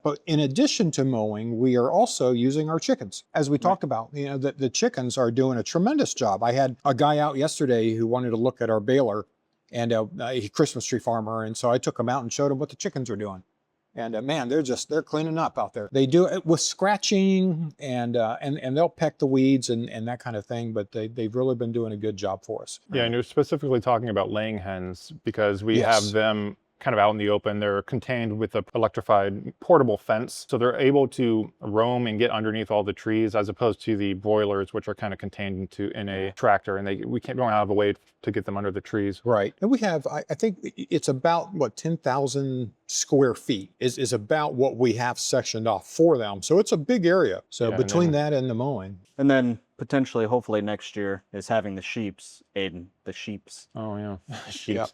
But in addition to mowing, we are also using our chickens. As we talked about, the chickens are doing a tremendous job. I had a guy out yesterday who wanted to look at our baler, and a Christmas tree farmer. And so I took him out and showed him what the chickens are doing. And man, they're cleaning up out there. They do it with scratching and they'll peck the weeds and that kind of thing, but they've really been doing a good job for us. Yeah, and you're specifically talking about laying hens because we Yes. have them kind of out in the open. They're contained with a electrified portable fence. So they're able to roam and get underneath all the trees as opposed to the broilers, which are kind of contained in a tractor, and we don't have a way to get them under the trees. Right. And we have, I think it's about, 10,000 square feet is about what we have sectioned off for them. So it's a big area. So Yeah, between that and the mowing. And then potentially, hopefully next year is having the sheeps, Aiden, the sheeps. Oh yeah, sheep. Yeah.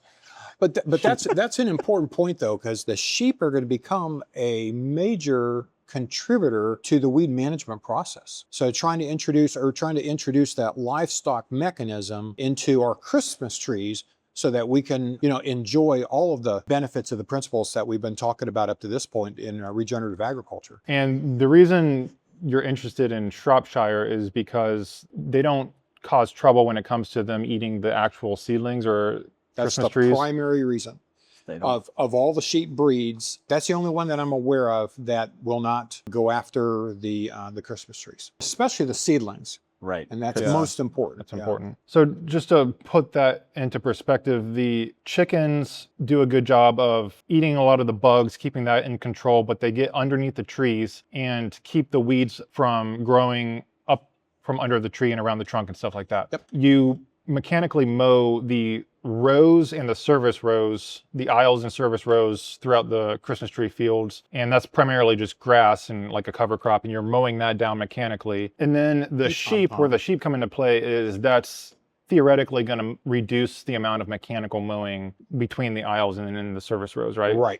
But that's an important point though, because the sheep are going to become a major contributor to the weed management process. So trying to introduce that livestock mechanism into our Christmas trees so that we can, enjoy all of the benefits of the principles that we've been talking about up to this point in regenerative agriculture. And the reason you're interested in Shropshire is because they don't cause trouble when it comes to them eating the actual seedlings or That's Christmas the trees. primary reason. Of all the sheep breeds, that's the only one that I'm aware of that will not go after the Christmas trees, especially the seedlings. Right. And that's most important. That's important. So just to put that into perspective, the chickens do a good job of eating a lot of the bugs, keeping that in control, but they get underneath the trees and keep the weeds from growing up from under the tree and around the trunk and stuff like that. Yep. You mechanically mow the rows and the service rows, the aisles and service rows throughout the Christmas tree fields. And that's primarily just grass and like a cover crop, and you're mowing that down mechanically. And then the sheep, where the sheep come into play is that's theoretically going to reduce the amount of mechanical mowing between the aisles and in the service rows, right? Right.